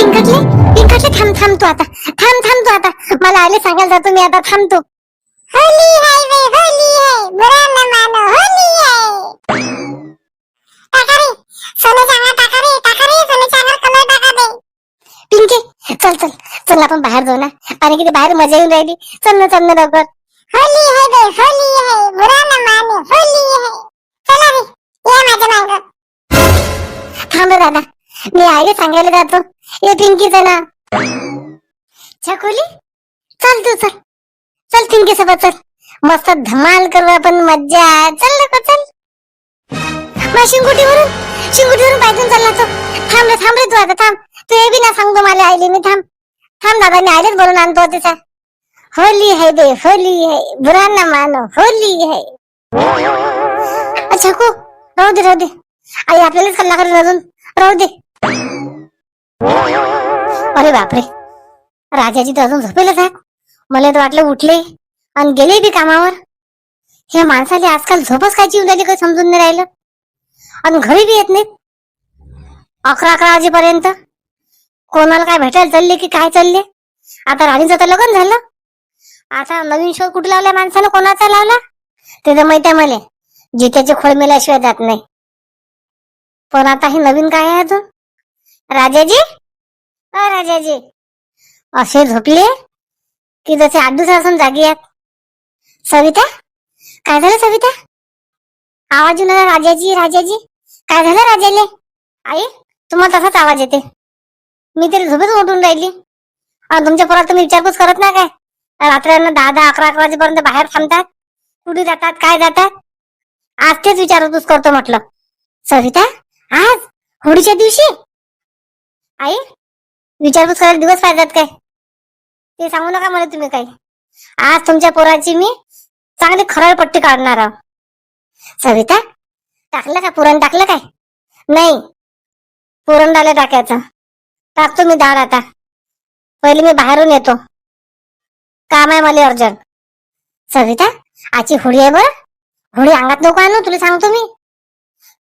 पिंकटले पिंकटले थांब थांब तू आता, थांब तू आता, मला आले सांगायला जातो मी आता, थांब तू. होली है वे होली है, बुरा न मानो होली है. टाका रे सोन्याच्या अंगात, टाका रे सोन्याच्या अंगात कलर टाका दे. पिंके चल चल चल, आपण बाहेर जाऊ ना, आणि किती बाहेर मजा येऊन राहिली. चल ना लवकर. होली है वे होली है, बुरा न मानो होली है. चला रे ये माझ्या मागं. थांब दादा, मी आईला सांगायला जातो. ये पिंकीचं ना. छकुली चल तू, चल पिंकी सोबत चल, मस्त धमाल करू आपण, मज्जा. चल नको चल. मग शिंगुटीवरून पायथून चालला तो. थांब रे तू आता, थांब. तू हे बी ना सांगतो मला आईले मी. थांब दादा, मी आईलेच बोलून आणतो तिचा. होली है बे होली है, बुरा न मानो होली है. छकू राहू दे, आई आपल्यालाच कल्ला करेल अजून, राहू दे. अरे बापरे, राजाजी तर अजून झोपेलच आहेत. मला तर वाटलं उठले आणि गेले बी कामावर. हे माणसाले आजकाल झोपच काय येऊन राहिली, काही समजून नाही राहिलं. आणि घरी बी येत नाहीत 11 वाजेपर्यंत. कोणाला काय भेटायला चालले की काय चालले. आता राणीचं तर लग्न झालं, आता नवीन शोध कुठे लावला माणसानं, कोणाचा लावला ते तर माहिती आहे मला. जित्याचे खोळ मेल्याशिवाय जात नाही. पण आता हे नवीन काय आहे अजून. राजाजी असे झोपले की जसे 8 दिवसापासून जागी आहेत. सविता काय झालं सविता, आवाज येऊन राहिला. राजाजी काय झालं राजाले. आई तुम्हाला तसाच आवाज येते. मी तरी झोपेतून उठून राहिली. तुमच्या पोरात तुम्ही विचारपूस करत नाही काय. रात्र्यांना 10-11 वाजेपर्यंत बाहेर थांबतात, कुठे जातात काय जातात. आज तेच विचारपूस करतो म्हटलं. सविता आज होळीच्या दिवशी आई विचारपूस करायला दिवस पाहिजेत काय, ते सांगू नका मला तुम्ही काही. आज तुमच्या पोराची मी चांगली खरळ पट्टी काढणार आहोत. सविता टाकलं का पुरण, टाकलं काय. नाही पुरण डाले टाकायचं. टाकतो मी डाळ आता. पहिले मी बाहेरून येतो, काम आहे मला अर्जंट. सविता आजची होळी आहे बरं, होळी अंगात नको आणू, तुला सांगतो मी.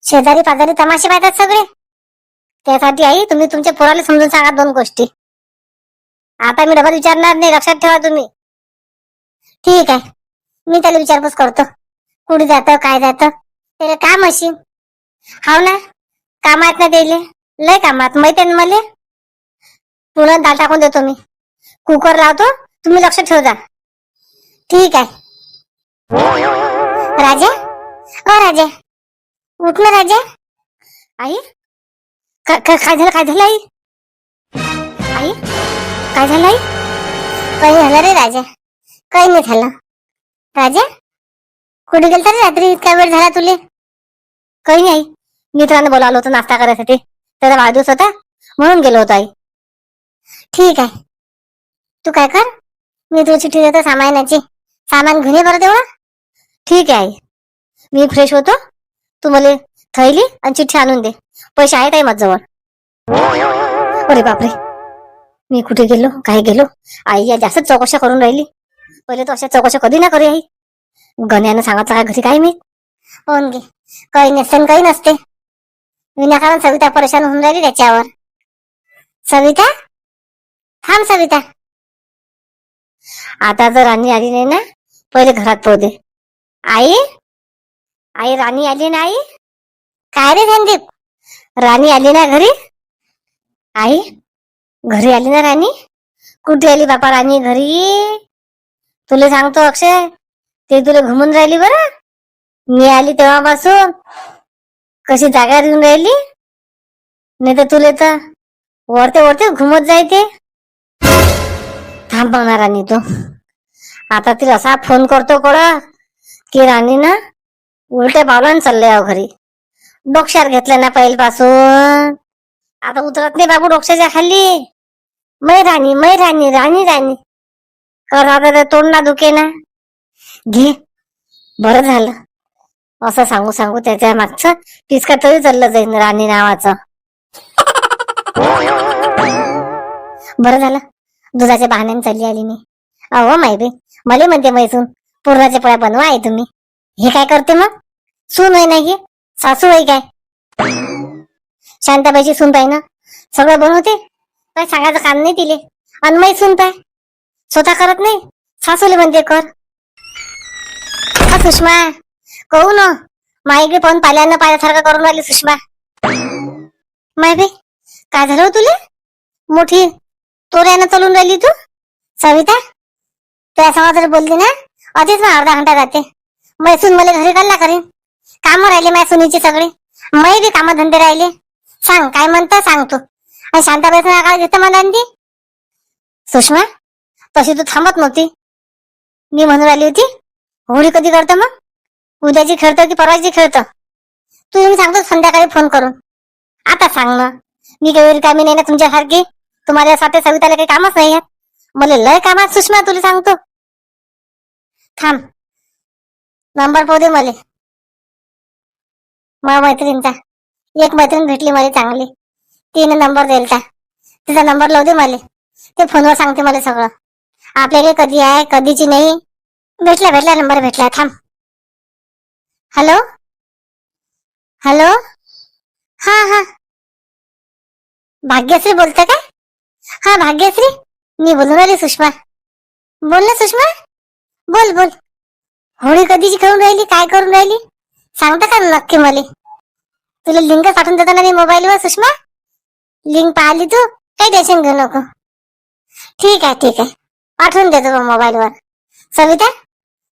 शेजारी पाजारी तमाशे पाहतात सगळे. त्यासाठी आई तुम्ही तुमच्या पोराला समजून सांगा 2 गोष्टी. आता मी डबल विचारणार नाही, लक्षात ठेवा तुम्ही. ठीक आहे, मी त्याला विचारपूस करतो कुठे जातं काय जातं. त्याला काम अशी हाव ना, कामात ना द्यायले, लय कामात माहिती आहे ना मला. पुन्हा डाळ टाकून देतो मी, कुकर लावतो, तुम्ही लक्ष ठेव जा. ठीक आहे. राजा उठ ना राजा. आई काय झालं आई. आई काय झालं आई. काही झालं रे राजा, काही नाही झालं. राजा कुठे गेलता रे रात्री, इतका वेळ झाला तुले. काही नाही, मित्रांनी बोलावलं होतं नाश्ता करायसाठी, त्याचा वाढदिवस होता म्हणून गेलो होतो आई. ठीक आहे, तू काय कर, मी तुला चिठ्ठी देतो सामानाची, सामान घेऊन ये बरं तेवढं. ठीक आहे आई, मी फ्रेश होतो, तू मला थैली आणि चिठ्ठी आणून दे. पैसे आहेत आई माझ्याजवळ. अरे बापरे, मी कुठे गेलो काय गेलो. आई या जास्त चौकशा करून राहिली. पहिले तर अशा चौकशा कधी ना करू आई. गण्यानं सांगितलं काय घरी काय मी. होऊन गे काही नसते काही नसते. विनाकारण सविता परेशान होऊन राहिली त्याच्यावर. सविता थांब सविता. आता जर राणी आली नाही ना, पहिले घरात पोह दे. आई राणी आली ना. आई काय रे संदीप, राणी आली ना घरी. आई घरी आली ना राणी. कुठे आली बापा राणी घरी. तुला सांगतो अक्षय, ते तुला घुमून राहिली बरं. मी आली तेव्हापासून कशी जागा देऊन राहिली, नाही तर तुला तर वरते घुमत जायते. थांब बघणार राणी तो. आता तिला असा फोन करतो की राणी ना उलट्या पावलाने चालले घरी. डोक्यावर घेतलं ना पहिल्यापासून, आता उतरत नाही बाबू डोक्याच्या खाली. मै राणी करा तोंड ना दुखे ना. घे बरं झालं, असं सांगू त्याच्या मागचं पिसका तरी चाललं जाईल राणी नावाचं. बरं झालं दुधाच्या बहाण्याने चालली आली मी. अहो माहिती मला म्हणते मैसून पुरणाच्या पोळ्या बनवा आहे तुम्ही. हे काय करते मग, सून आहे नाही सासू आहे काय. शांताबाईची सून पाहिजे ना, सगळं बनवते. काय सांगायचं काम नाही तिले. अनमय सून पाय स्वतः करत नाही, सासूले म्हणते कर. सुषमा कहू न माईकडे पाहून पाल्यानं पायासारखं करून राहिली सुषमा. माय बे काय झालं तुले? मोठी तोऱ्यानं चालून राहिली तू. सविता त्या समाजाला बोलली ना, अधीच ना अर्धा घंटा जाते. मैसून मला घरी घालला करीन. काम राहिले माझ्या सुनीचे सगळे, मै बी कामधंदे राहिले. सांग काय म्हणतं सांग तू. आणि शांताबाईचं नाव घेतं मला ती सुषमा. तशी तू थांबत नव्हती. मी म्हणून राहिली होती होळी कधी करतो मग, उद्याची खेळतो की परवाची खेळतो. तू मी सांगतो संध्याकाळी फोन करून. आता सांग ना, मी काही रिकामी नाही ना तुमच्यासारखी. तुम्हाला साथे सविताला काही कामच नाही आहेत. मला लय कामात सुषमा तुला सांगतो. थांब नंबर पाहू दे मला. माझ्या मैत्रिणीचा एक मैत्रीण भेटली मला चांगली, तिने नंबर दिलता. तिचा नंबर लावू दे मला, ते फोनवर सांगते मला सगळं. आपल्याकडे कधी आहे कधीची नाही. भेटला नंबर भेटला. थांब. Hello hello. हा हा भाग्यश्री बोलते का? हा भाग्यश्री मी बोलून राहिली सुषमा. बोल ना सुषमा, बोल बोल. होळी कधीची खेळून राहिली, काय करून राहिली सांगता का नक्की मला? तुला लिंक पाठवून देतो ना मी मोबाईलवर सुषमा. लिंक पाहिली तू, काही टेन्शन घेऊ नको. ठीक आहे पाठवून देतो मोबाईलवर. सविता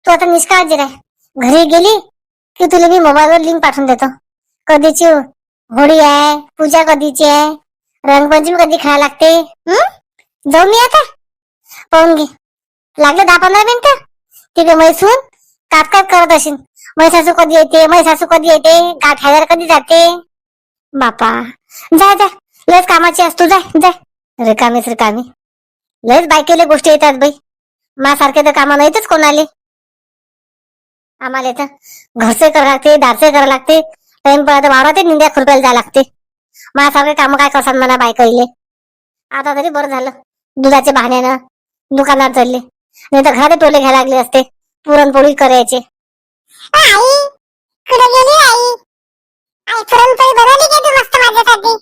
तू आता निष्काळजी राह. घरी गेली की तुला मी मोबाईलवर लिंक पाठवून देतो. कधीची होळी आहे, पूजा कधीची आहे, रंगपंचमी कधी खेळायला लागते. जाऊ मी आता पाहून घे. लागले 10-15 मिनिटं ठीक आहे. मैसून काप करत असेल. मै सासू कधी येते, मै सासू कधी येते, गाठ हजार कधी जाते. बापा जाय जाय, लयच कामाची असतो. जाय जाय, रिकामी लयच बायकेले गोष्टी येतात बाई. माझ्यासारखे तर कामा नाहीतच कोणाले. आम्हाला तर घरचे करावं लागते, दारचे करावं लागते, टाइम पडत वावरात निंद्या खुरपायला जायला लागते. माझ्यासारखे काम काय करतात म्हणा बायकाईले. आता तरी बरं झालं दुधाच्या बहाण्यानं दुकानात चालले, नाही तर घरात टोले घ्यायला लागले असते पुरणपोळी करायचे. आई कुठे गेली आई? आई पुरणपोळी बनवली का तू मस्त माझ्यासाठी?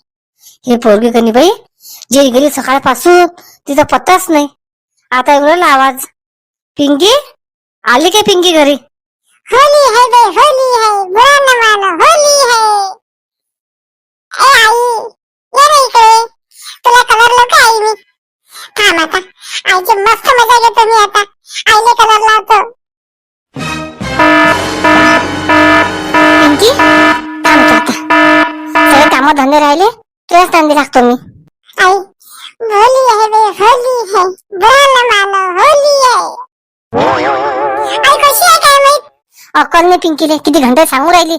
हे पोरगी कनी बाई जे गेली सकाळपासून तिचा पत्ताच नाही. आता एवढं आवाज. पिंकी आली काय पिंकी घरी? होली है बे होली है, बुरा न मानो होली है. ए आई ये रे इकडे, तुला कलर लावतो आई मी. थांब आता आईची मस्त मजा घेतो मी. आता आईने कलर लावतो. पिंकी थांब आता, सगळे काम धंदे राहिले तुझ्याच धंदे लागतो मी. आई होली है बे होली है, बुरा न मानो होली है. आई कशी आहे काय माहित? अक्कल नाही पिंकीले, किती घंटे सांगू राहिली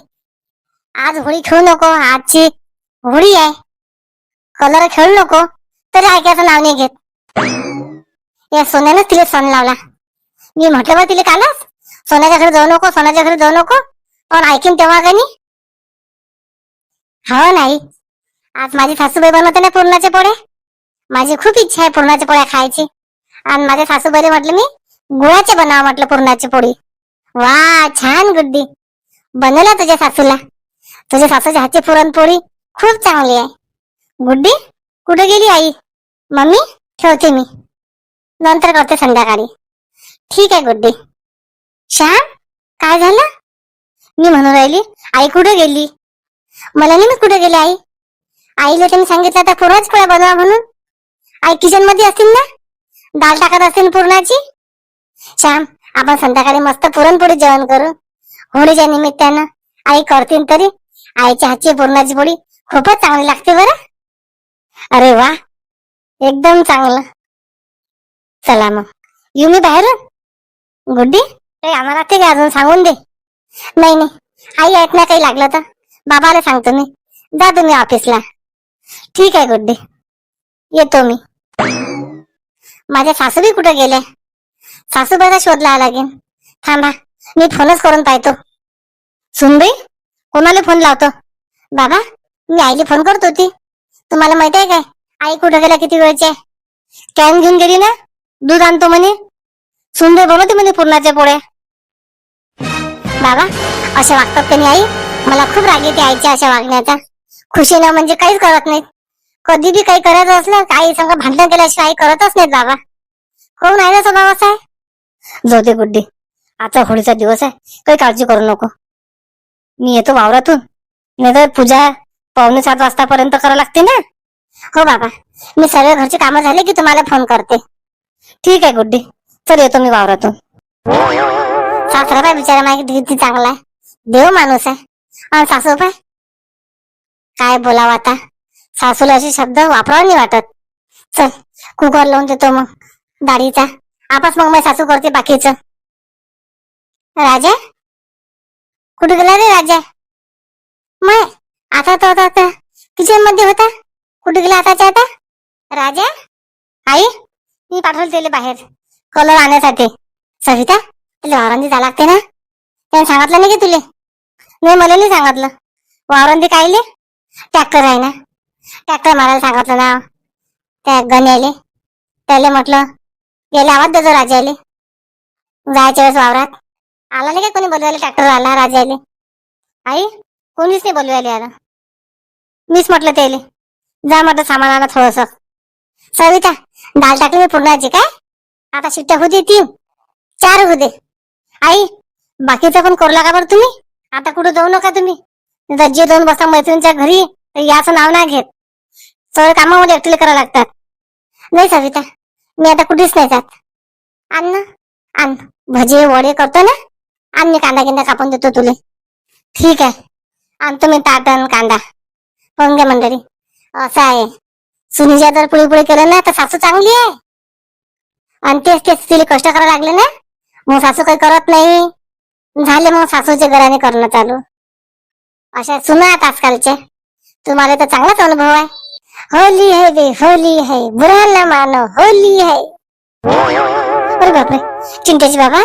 आज होळी खेळू नको, आजची होळी आहे, कलर खेळू नको, तरी ऐकायचं नाव नाही घेत. या सोन्यानं तिला सण लावला. मी म्हटलं बा तिला कालच सोन्याच्या घरी जाऊ नको, सोन्याच्या घरी जाऊ नको, पण ऐकीन तेव्हा का नाही. हो नाही, आज माझी सासूबाई बनवते ना पुरणाचे पोळे. माझी खूप इच्छा आहे पुरणाच्या पोळ्या खायची. आणि माझ्या सासूबाईला म्हटलं मी गुळाचे बनवा म्हटलं पुरणाची पोळी. वा छान गुड्डी बनवला तुझ्या सासूला. तुझ्या सासूच्या हातची पुरणपोळी खूप चांगली आहे. गुड्डी कुठे गेली आई? मम्मी ठेवते मी, नंतर करते संध्याकाळी. ठीक आहे गुड्डी. श्याम काय झालं? मी म्हणून राहिली आई कुठे गेली. मला नाही मी कुठे गेली आई. आईला तुम्ही सांगितलं आता पुरणाची पोळ्या बनवा म्हणून. आई किचन मध्ये असतील ना, डाळ टाकत असतील पुरणाची. श्याम आपण संध्याकाळी मस्त पुरणपोळी जेवण करू. होळीच्या निमित्तानं आई करतील तरी आईच्या हातची पुरणाची पोळी खूपच चांगली लागते बरं. अरे वा एकदम चांगलं. चला मग येऊ मी बाहेरून. गुड्डी काही आम्हाला ते काय अजून सांगून दे. नाही आई ऐक ना, काही लागलं तर बाबाला सांगतो मी. जा तुम्ही ऑफिसला. ठीक आहे गुड्डी येतो मी. माझ्या सासूबाई कुठे गेल्या? सासूबाईचा शोध लावा लागेल. थांबा मी फोनच करून पाहतो. सुनबाई कोणाला फोन लावतो? बाबा मी आईला फोन करत होती. तुम्हाला माहित आहे काय आई कुठे गेल्या किती वेळची आहे? कॅन घेऊन गेली ना, दूध आणतो म्हणे. सुनबाई बनवते म्हणे पुरणाच्या पोळ्या. बाबा अशा वागतात का नाही आई? मला खूप राग येते आईच्या अशा वागण्याचा. खुशीनं म्हणजे काहीच करत नाहीत. कधी बी काही करायचं असलं काही संग भांडण केल्याशिवाय काही करतच नाहीत बाबा. कोण आहे ना स्वभाव असा आहे. जाऊ दे गुड्डी, आता होळीचा दिवस आहे, काही काळजी करू नको. मी येतो वावरातून, नाही तर पूजा 6:45 वाजतापर्यंत करावं लागते ना. हो बाबा, मी सर्व घरची कामं झाले की तुम्हाला फोन करते. ठीक आहे गुड्डी, चल येतो मी वावरातून. सासरा बाय बिचारा माझी किती चांगला आहे, देव माणूस आहे. आणि सासू बाय काय बोलावं आता, सासूला असे शब्द वापरावं नाही वाटत. चल कुकर लावून देतो मग डाळीचा, आपस मग मी सासू करते बाकीचं. राजा कुठे गेला रे राजा? मग आता तो आता किचन मध्ये होता, कुठे गेला आताच्या आता? राजा, आई मी पाठवलं त्याला बाहेर कलर आणण्यासाठी. सविता तुला वावरांदी जा लागते ना, त्याने सांगितलं नाही की तुले? नाही मला नाही सांगितलं. वावरांदी कायले? ट्रॅक्टर आहे ना, ट्रॅक्टर मारायला सांगितलं ना त्या गण्याले. त्याला म्हटलं याला आवाज देतो राजाले जायच्या वेळेस वावरात. आला नाही का कोणी बोलवायला? ट्रॅक्टर आला राजाले. आई कोणीच नाही बोलवायला आला, मीच म्हटलं त्याले जा म्हटलं सामान आणा थोडस. सविता डाळ टाकली मी पूर्णाची काय, आता शिट्ट्या होती 3 4 होऊ दे. आई बाकीचं पण करू लागा बरं तुम्ही, आता कुठं जाऊ नका तुम्ही. जे 2 बसता मैत्रिणीच्या घरी याचं नाव नाही घेत, सगळं कामामध्ये एकटीला करावं लागतात. नाही सविता मी आता कुठेच नाही जात. आण ना आण, भजे वडे करतो ना, आण मी कांदा गिंदा कापून देतो तुले. ठीक आहे आणतो मी ताटण कांदा. पाहून घ्या मंडळी, असं आहे सुनीच्या जर पुढे पुढे केलं ना तर सासू चांगली आहे, आणि तेच तेच तिला कष्ट करायला लागले ना मग सासू काही करत नाही, झाले मग सासूचे घराने करणं चालू. अशा सुना आहेत आजकालच्या. तुम्हाला तर चांगलाच अनुभव आहे. होली है बे होली है, बुरा न मानो होली है. अरे बापरे चिंतेची बाबा,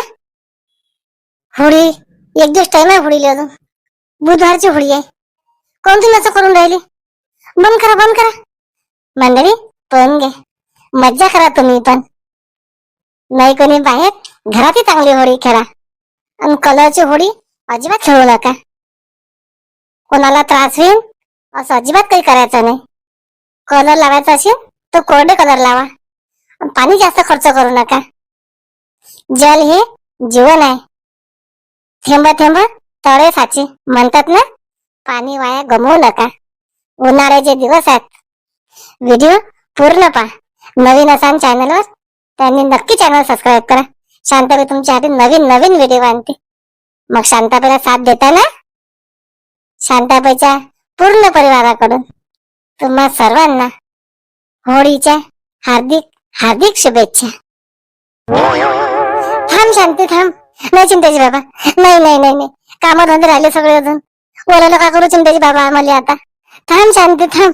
होळी एक दिवस टाइम आहे होळीला, अजून बुधवारची होळी आहे. कोणती नच करून राहिली? बंद करा बंद करा मंडळी, पण घे मज्जा करा तुम्ही पण. नाही कोणी बाहेर, घरातही चांगली होळी खेळा. आणि कलरची होळी अजिबात खेळू नका, कोणाला त्रास होईल असं अजिबात काही करायचं नाही. कलर लावायचा असेल तर कोरडे कलर लावा, पाणी जास्त खर्च करू नका. जल हे जीवन आहे, थेंब थेंब तळे साचे म्हणतात ना, पाणी वाया गमवू नका. उन्हाळ्याचे दिवस आहेत. व्हिडिओ पूर्ण पहा. नवीन असाल चॅनलवर त्यांनी नक्की चॅनल सबस्क्राईब करा. शांताबाई तुमच्यासाठी नवीन नवीन व्हिडिओ आणते. मग शांताबाईला साथ देता ना, शांताबाईच्या पूर्ण परिवाराकडून तुम्हा सर्वांना होळीच्या हार्दिक हार्दिक शुभेच्छा. थांब शांती थांब, नाही चिंतेची बाबा, नाही नाही नाही नाही, काम धंदे राहिले सगळे, अजून बोलायला का करू चिंतेची बाबा आम्हाला आता. थांब शांती थांब.